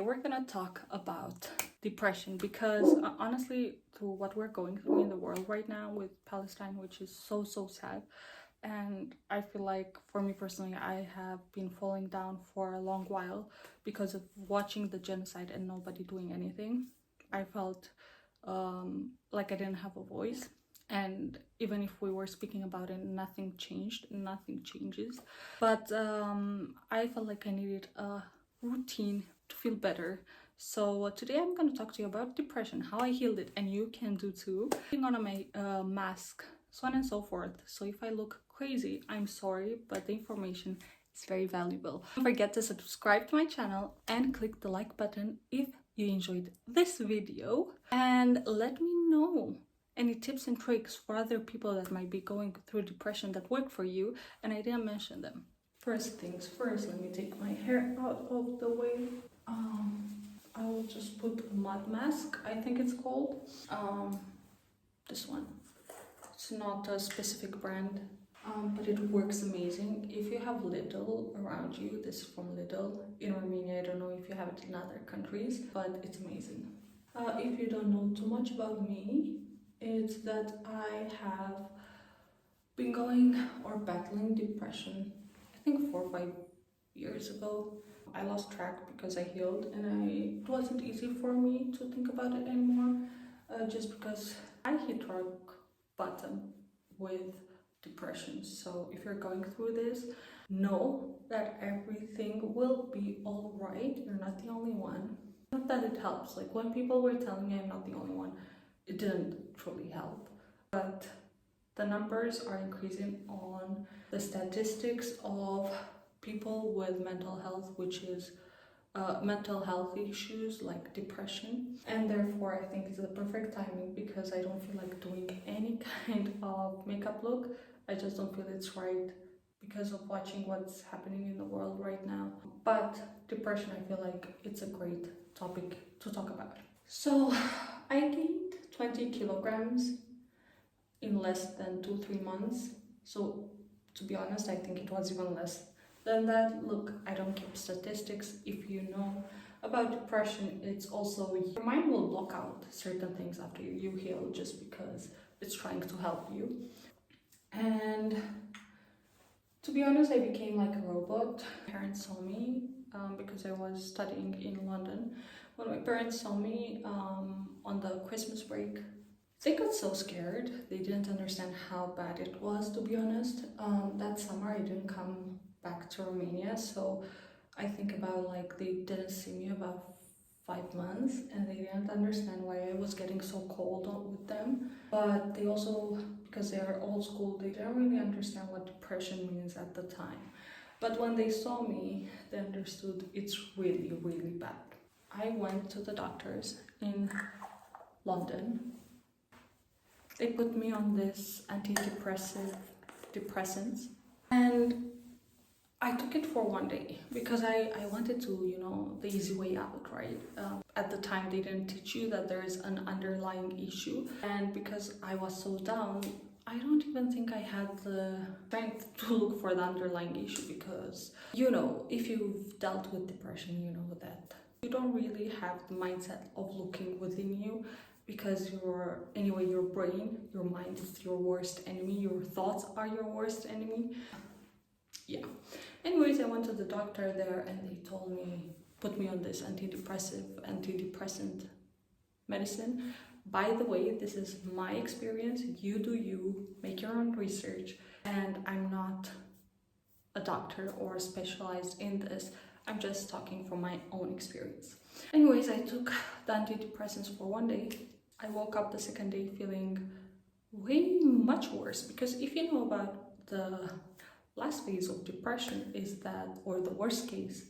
We're gonna talk about depression because honestly, through what we're going through in the world right now with Palestine, which is so sad, and I feel like for me personally, I have been falling down for a long while because of watching the genocide and nobody doing anything. I felt like I didn't have a voice, and even if we were speaking about it, nothing changed, nothing changes. But I felt like I needed a routine to feel better. So today I'm going to talk to you about depression, how I healed it, and you can do too. Putting on a mask, so on and so forth. So if I look crazy, I'm sorry, but the information is very valuable. Don't forget to subscribe to my channel and click the like button if you enjoyed this video, and let me know any tips and tricks for other people that might be going through depression that work for you and I didn't mention them. First things first, let me take my hair out of the way. I will just put a mud mask, I think it's called. This one. It's not a specific brand, but it works amazing. If you have Lidl around you, this is from Lidl. In Romania, I don't know if you have it in other countries, but it's amazing. If you don't know too much about me, it's that I have been going or battling depression, I think 4 or 5 years ago. I lost track because I healed, and it wasn't easy for me to think about it anymore, just because I hit rock bottom with depression. So if you're going through this, know that everything will be all right. You're not the only one. Not that it helps. Like when people were telling me I'm not the only one, it didn't truly help. But the numbers are increasing on the statistics of people with mental health, which is mental health issues like depression, and therefore I think it's the perfect timing because I don't feel like doing any kind of makeup look. I just don't feel it's right because of watching what's happening in the world right now. But depression, I feel like it's a great topic to talk about. So I gained 20 kilograms in less than 2-3 months. So to be honest, I think it was even less than that. Look, I don't keep statistics. If you know about depression, it's also your mind will block out certain things after you heal just because it's trying to help you. And to be honest, I became like a robot. My parents saw me because I was studying in London. When my parents saw me on the Christmas break, they got so scared. They didn't understand how bad it was, to be honest. That summer I didn't come back to Romania, so I think about like they didn't see me about 5 months and they didn't understand why I was getting so cold with them. But they also, because they are old school, they didn't really understand what depression means at the time. But when they saw me, they understood it's really bad. I went to the doctors in London. They put me on this antidepressants, and I took it for 1 day because I wanted to, the easy way out, right? At the time, they didn't teach you that there is an underlying issue, and because I was so down, I don't even think I had the strength to look for the underlying issue because, if you've dealt with depression, you know that you don't really have the mindset of looking within you because your brain, your mind is your worst enemy, your thoughts are your worst enemy. Yeah. Anyways, I went to the doctor there and they told me, put me on this antidepressant medicine. By the way, this is my experience. You do you, make your own research, and I'm not a doctor or specialized in this. I'm just talking from my own experience. Anyways, I took the antidepressants for 1 day. I woke up the second day feeling way much worse because if you know about the last phase of depression is that, or the worst case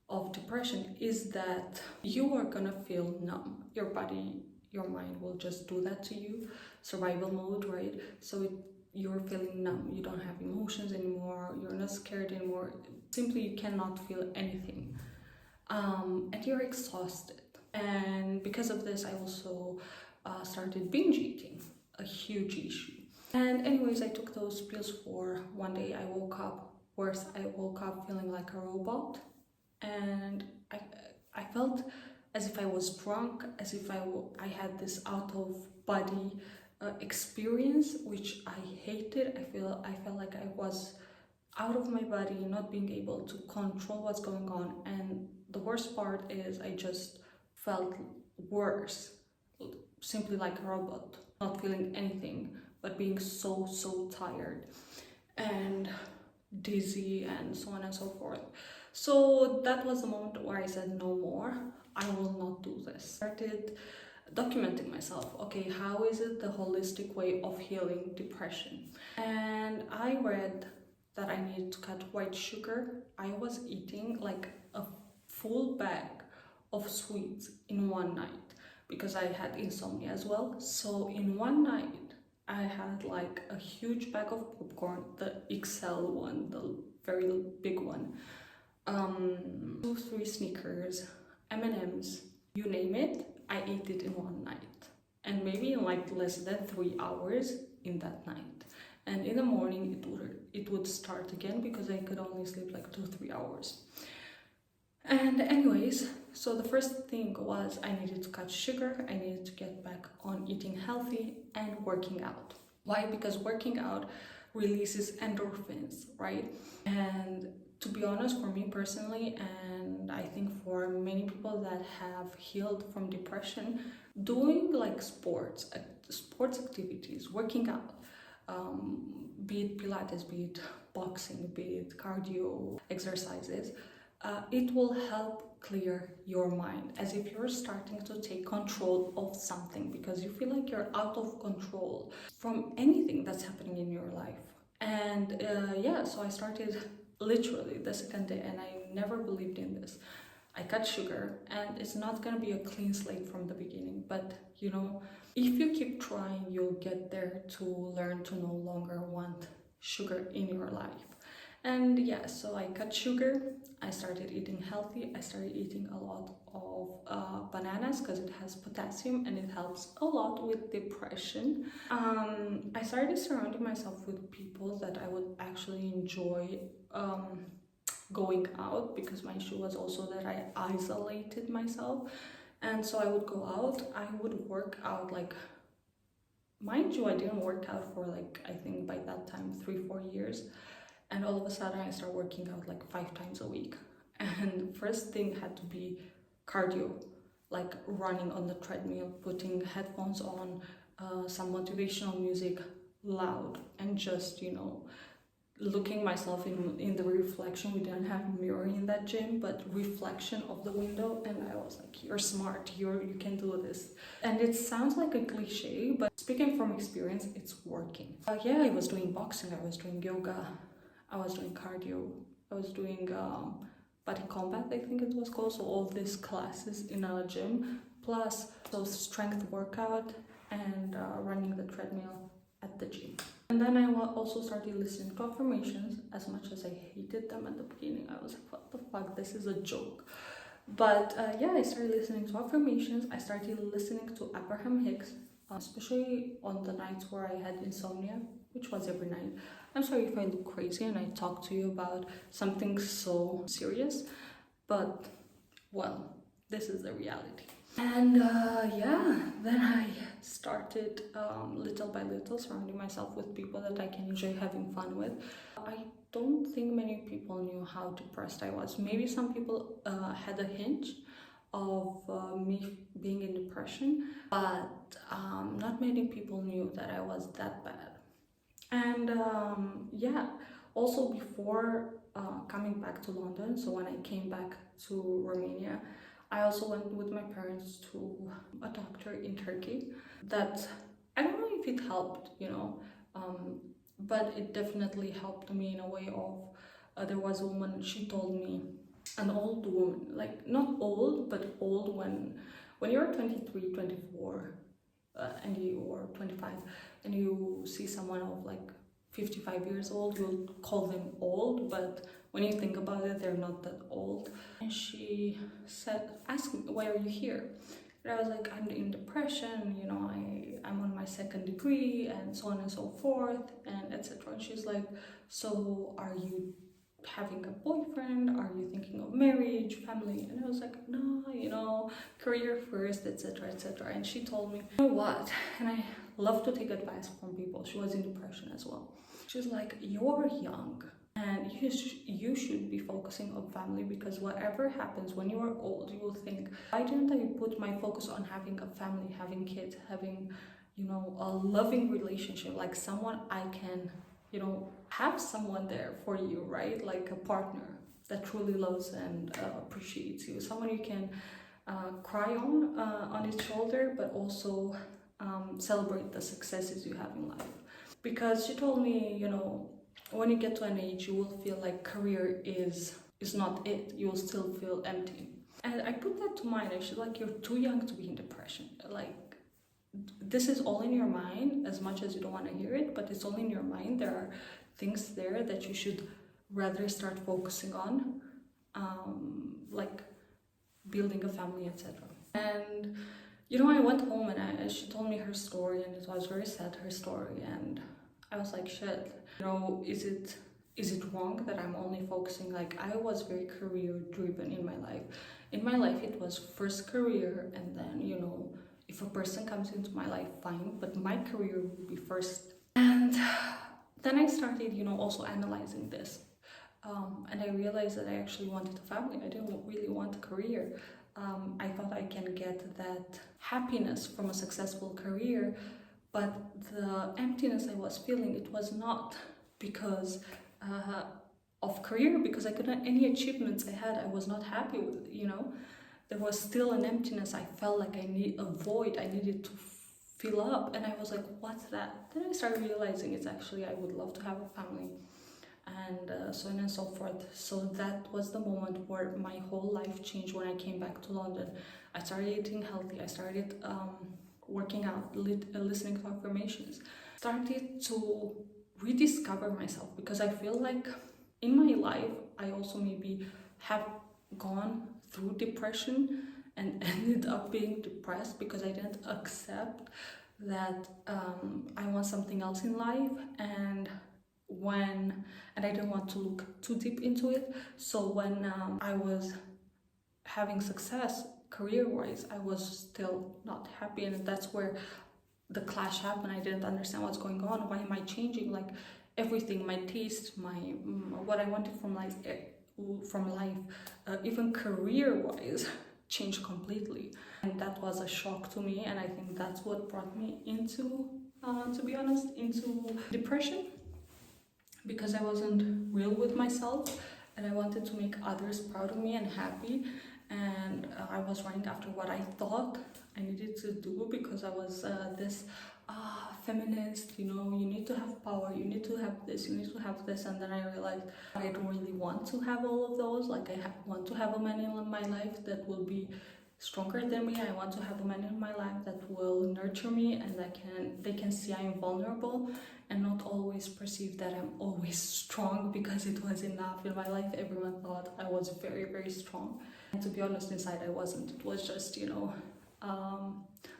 of depression is that you are gonna feel numb. Your body, your mind will just do that to you. Survival mode, right? So you're feeling numb. You don't have emotions anymore. You're not scared anymore. Simply, you cannot feel anything. And you're exhausted. And because of this, I also started binge eating, a huge issue. And anyways, I took those pills for 1 day. I woke up worse. I woke up feeling like a robot, and I felt as if I was drunk, as if I had this out of body experience, which I hated. I felt like I was out of my body, not being able to control what's going on. And the worst part is I just felt worse, simply like a robot, not feeling anything, but being so tired and dizzy and so on and so forth. So that was the moment where I said, no more, I will not do this. Started documenting myself. Okay, how is it the holistic way of healing depression? And I read that I needed to cut white sugar. I was eating like a full bag of sweets in one night because I had insomnia as well. So in one night, I had like a huge bag of popcorn, the XL one, the very big one, 2, 3 Snickers, M&Ms, you name it, I ate it in one night. And maybe in like less than 3 hours in that night. And in the morning it would start again because I could only sleep like 2-3 hours. And anyways, so the first thing was I needed to cut sugar, I needed to get back on eating healthy and working out. Why? Because working out releases endorphins, right? And to be honest, for me personally, and I think for many people that have healed from depression, doing like sports activities, working out, be it Pilates, be it boxing, be it cardio exercises, it will help clear your mind, as if you're starting to take control of something, because you feel like you're out of control from anything that's happening in your life. And so I started literally the second day, and I never believed in this. I cut sugar, and it's not gonna be a clean slate from the beginning, but you know, if you keep trying, you'll get there to learn to no longer want sugar in your life. And yeah, so I cut sugar, I started eating healthy, I started eating a lot of bananas because it has potassium and it helps a lot with depression. I started surrounding myself with people that I would actually enjoy going out, because my issue was also that I isolated myself. And so I would go out, I would work out, like, mind you, I didn't work out for like, I think by that time 3-4 years. And all of a sudden I started working out like 5 times a week. And the first thing had to be cardio, like running on the treadmill, putting headphones on, some motivational music loud, and just, you know, looking myself in the reflection. We didn't have a mirror in that gym, but reflection of the window. And I was like, you're smart, you can do this. And it sounds like a cliche, but speaking from experience, it's working. I was doing boxing, I was doing yoga, I was doing cardio, I was doing body combat, I think it was called. So all these classes in a gym, plus those strength workout and running the treadmill at the gym. And then I also started listening to affirmations. As much as I hated them at the beginning, I was like, what the fuck, this is a joke. But I started listening to affirmations. I started listening to Abraham Hicks, especially on the nights where I had insomnia, which was every night. I'm sorry if I look crazy and I talk to you about something so serious, but well, this is the reality. And then I started little by little surrounding myself with people that I can enjoy having fun with. I don't think many people knew how depressed I was. Maybe some people had a hint of me being in depression, but not many people knew that I was that bad. And also before coming back to London, so when I came back to Romania, I also went with my parents to a doctor in Turkey. That, I don't know if it helped, but it definitely helped me in a way of, there was a woman, she told me, an old woman, like not old, but old when you're 23, 24, and you are 25, and you see someone of like 55 years old, you'll call them old, but when you think about it, they're not that old. And she said, ask me, why are you here? And I was like, I'm in depression, I'm on my 2nd degree, and so on and so forth, and etc. And she's like, so are you having a boyfriend? Are you thinking of marriage, family? And I was like, no, career first, etc., etc. And she told me, you know what? And I love to take advice from people. She was in depression as well. She's like, you're young and you should be focusing on family, because whatever happens when you are old, you will think, why didn't I put my focus on having a family, having kids, having, a loving relationship, like someone I can, have someone there for you, right? Like a partner that truly loves and appreciates you, someone you can cry on its shoulder, but also celebrate the successes you have in life. Because she told me, when you get to an age, you will feel like career is not it. You will still feel empty. And I put that to mind. I should like, you're too young to be in depression. Like, this is all in your mind, as much as you don't want to hear it, but it's all in your mind. There are things there that you should rather start focusing on, like building a family, etc. And I went home and she told me her story, and it was very sad, her story, and I was like, shit, is it wrong that I'm only focusing, like, I was very career driven in my life. In my life, it was first career, and then, if a person comes into my life, fine, but my career would be first. And then I started, also analyzing this. And I realized that I actually wanted a family. I didn't really want a career. I thought I can get that happiness from a successful career, but the emptiness I was feeling, it was not because of career, because I couldn't, any achievements I had, I was not happy with, There was still an emptiness. I felt like I need a void. I needed to fill up, and I was like, what's that? Then I started realizing it's actually, I would love to have a family, and so on and so forth. So that was the moment where my whole life changed when I came back to London. I started eating healthy. I started working out, listening to affirmations, started to rediscover myself, because I feel like in my life I also maybe have gone through depression and ended up being depressed because I didn't accept that I want something else in life, and I didn't want to look too deep into it. So when I was having success career-wise, I was still not happy, and that's where the clash happened. I didn't understand what's going on. Why am I changing? Like, everything, my taste, my what I wanted from life, even career-wise, changed completely. And that was a shock to me, and I think that's what brought me into, to be honest, into depression, because I wasn't real with myself, and I wanted to make others proud of me and happy, and I was running after what I thought I needed to do, because I was this feminist, you need to have power, you need to have this, you need to have this. And then I realized I don't really want to have all of those. Like, I want to have a man in my life that will be stronger than me. I want to have a man in my life that will nurture me, and they can see I'm vulnerable, and not always perceive that I'm always strong, because it was enough in my life. Everyone thought I was very, very strong, and to be honest, inside I wasn't. It was just,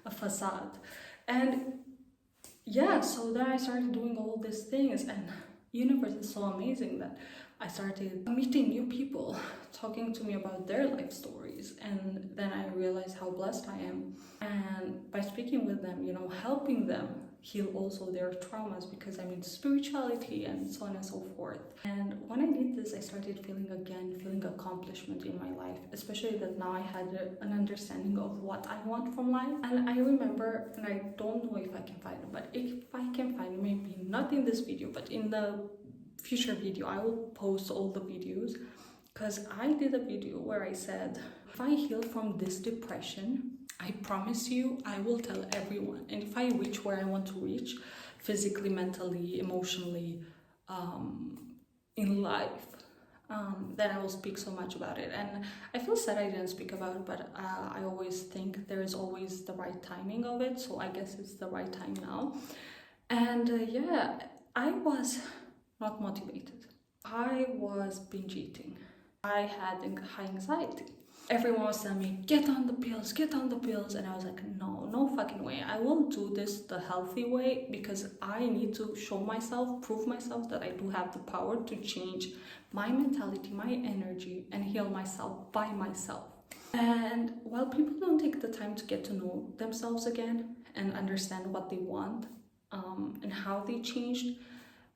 a facade. And yeah, so then I started doing all these things, and universe is so amazing that I started meeting new people, talking to me about their life stories, and then I realized how blessed I am. And by speaking with them, helping them heal also their traumas, because I'm into spirituality and so on and so forth. And when I did this, I started feeling accomplishment in my life, especially that now I had an understanding of what I want from life. And I remember, and I don't know if I can find it, but if I can find it, maybe not in this video, but in the future video, I will post all the videos, because I did a video where I said, if I heal from this depression, I promise you, I will tell everyone. And if I reach where I want to reach, physically, mentally, emotionally, in life, then I will speak so much about it. And I feel sad I didn't speak about it, but I always think there is always the right timing of it. So I guess it's the right time now. And yeah, I was not motivated. I was binge eating. I had high anxiety. Everyone was telling me, get on the pills, get on the pills. And I was like, no, no fucking way. I will do this the healthy way because I need to show myself, prove myself that I do have the power to change my mentality, my energy, and heal myself by myself. And while people don't take the time to get to know themselves again and understand what they want and how they changed,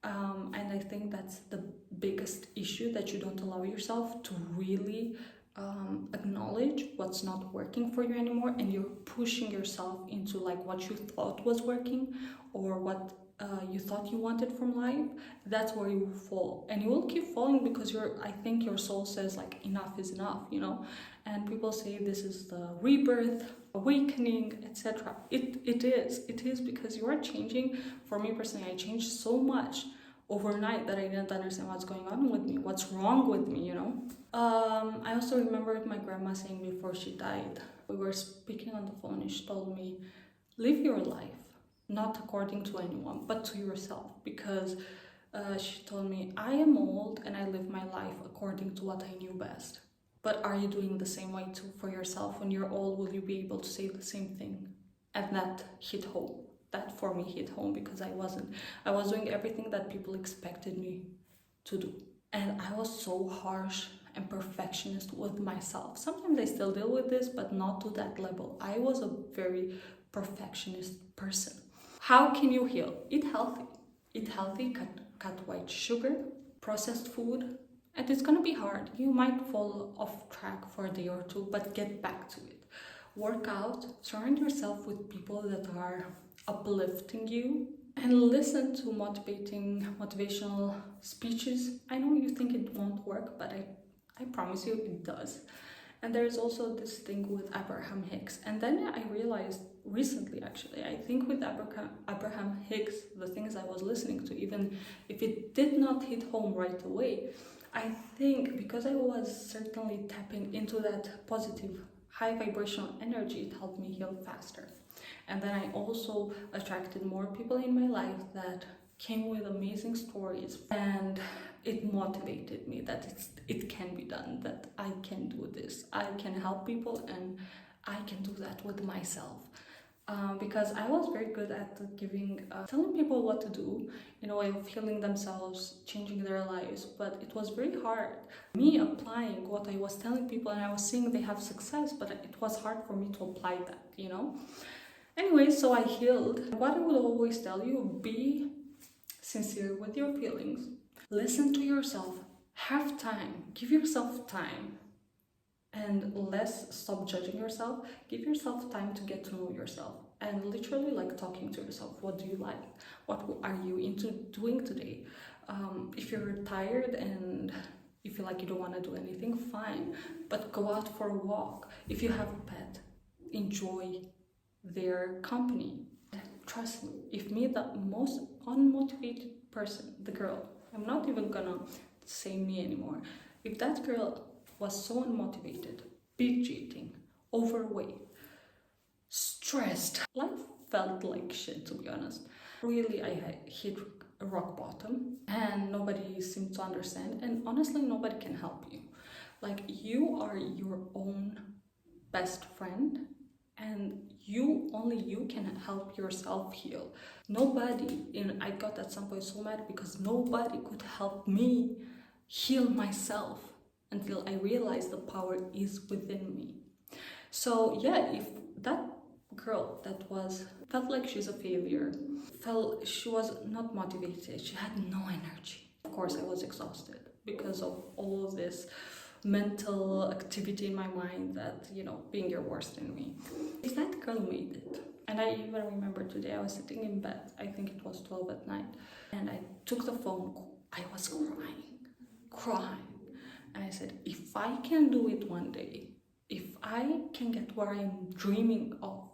and I think that's the biggest issue, that you don't allow yourself to really acknowledge what's not working for you anymore, and you're pushing yourself into like what you thought was working or what you thought you wanted from life. That's where you will fall, and you will keep falling because I think your soul says like enough is enough, you know. And people say this is the rebirth, awakening, etc. It is because you are changing. For me personally, I changed so much overnight that I didn't understand what's going on with me, what's wrong with me, you know. I also remembered my grandma saying before she died, we were speaking on the phone and she told me, live your life, not according to anyone, but to yourself. Because she told me, I am old and I live my life according to what I knew best. But are you doing the same way too for yourself? When you're old, will you be able to say the same thing? And that hit home. That for me hit home because I wasn't. I was doing everything that people expected me to do. And I was so harsh and perfectionist with myself. Sometimes I still deal with this, but not to that level. I was a very perfectionist person. How can you heal? Eat healthy. Eat healthy, cut white sugar, processed food. And it's gonna be hard. You might fall off track for a day or two, but get back to it. Work out, surround yourself with people that are uplifting you, and listen to motivational speeches. I know you think it won't work, but I promise you it does. And there's also this thing with Abraham Hicks. And then I realized recently, actually, I think with Abraham Hicks, the things I was listening to, even if it did not hit home right away, I think because I was certainly tapping into that positive, high vibrational energy, it helped me heal faster. And then I also attracted more people in my life that came with amazing stories, and it motivated me that it can be done, that I can do this, I can help people, and I can do that with myself. Because I was very good at telling people what to do in a way of healing themselves, changing their lives, but it was very hard. Me applying what I was telling people, and I was seeing they have success, but it was hard for me to apply that, you know? Anyway, so I healed. What I would always tell you, be sincere with your feelings. Listen to yourself. Have time. Give yourself time. And stop judging yourself. Give yourself time to get to know yourself. And literally like talking to yourself. What do you like? What are you into doing today? If you're tired and you feel like you don't want to do anything, fine. But go out for a walk. If you have a pet, enjoy their company. Trust me, if me, the most unmotivated person, the girl, I'm not even gonna say me anymore, if that girl was so unmotivated, binge eating, overweight, stressed, life felt like shit, to be honest. Really, I hit a rock bottom and nobody seemed to understand, and honestly nobody can help you. Like, you are your own best friend, and only you can help yourself heal. Nobody, and I got at some point so mad because nobody could help me heal myself until I realized the power is within me. So yeah, if that girl that felt like she's a failure, felt she was not motivated, she had no energy. Of course I was exhausted because of all of this mental activity in my mind that, you know, being your worst enemy. If that girl made it, and I even remember today I was sitting in bed, I think it was 12 at night, and I took the phone, I was crying, and I said, if I can do it one day, if I can get where I'm dreaming of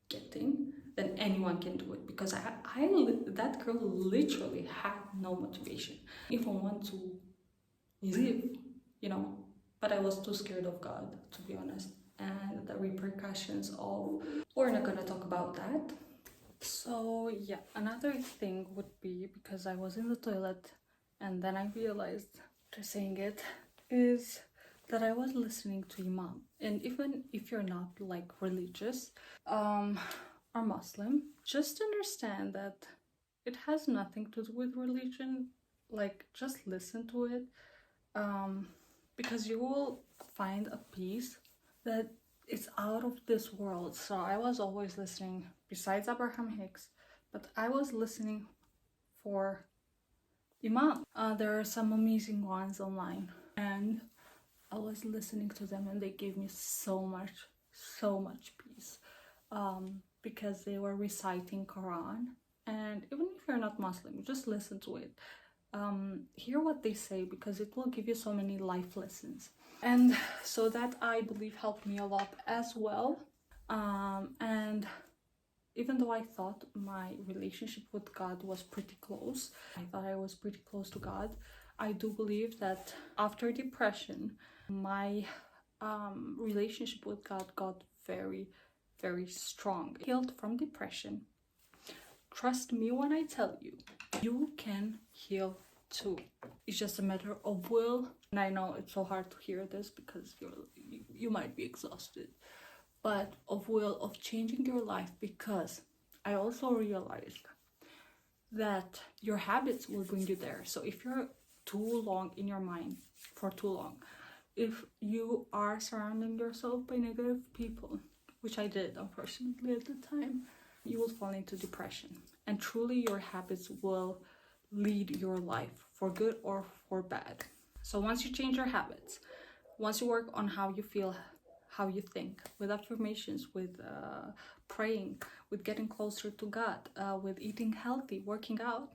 getting, then anyone can do it. Because that girl literally had no motivation, even want to live, you know. But I was too scared of God, to be honest, and the repercussions of, we're not gonna talk about that. So yeah, another thing would be, because I was in the toilet and then I realized, after saying it, is that I was listening to Imam. And even if you're not like religious or Muslim, just understand that it has nothing to do with religion. Like, just listen to it, because you will find a peace that is out of this world. So I was always listening, besides Abraham Hicks, but I was listening for Imam. There are some amazing ones online, and I was listening to them, and they gave me so much peace, because they were reciting Quran. And even if you're not Muslim, just listen to it. Hear what they say, because it will give you so many life lessons. And so that, I believe, helped me a lot as well. And even though I thought my relationship with God was pretty close, I thought I was pretty close to God, I do believe that after depression, my relationship with God got very, very strong. Healed from depression. Trust me when I tell you, you can heal too. It's just a matter of will. And I know it's so hard to hear this because you might be exhausted, but of will, of changing your life, because I also realized that your habits will bring you there. So if you're too long in your mind for too long, if you are surrounding yourself by negative people, which I did unfortunately at the time, you will fall into depression. And truly, your habits will lead your life for good or for bad. So once you change your habits, once you work on how you feel, how you think, with affirmations, with praying, with getting closer to God, with eating healthy, working out,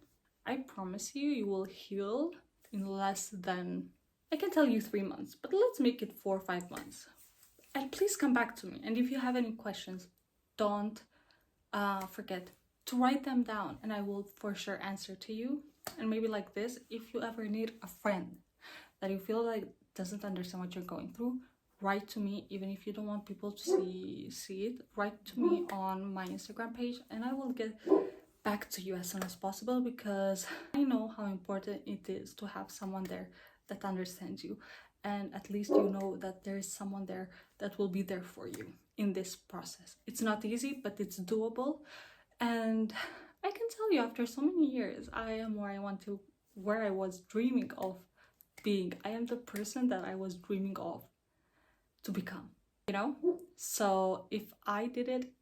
I promise you, you will heal in less than, I can tell you 3 months, but let's make it 4 or 5 months. And please come back to me. And if you have any questions, don't forget to write them down, and I will for sure answer to you. And maybe like this, if you ever need a friend that you feel like doesn't understand what you're going through, write to me. Even if you don't want people to see it, write to me on my Instagram page, and I will get back to you as soon as possible, because I know how important it is to have someone there that understands you, and at least you know that there is someone there that will be there for you in this process. It's not easy, but it's doable. And I can tell you, after so many years, I am where I was dreaming of being. I am the person that I was dreaming of to become, you know? So if I did it,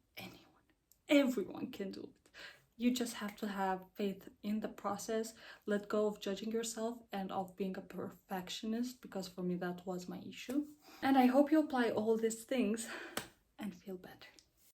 everyone can do it. You just have to have faith in the process, let go of judging yourself and of being a perfectionist, because for me that was my issue. And I hope you apply all these things and feel better.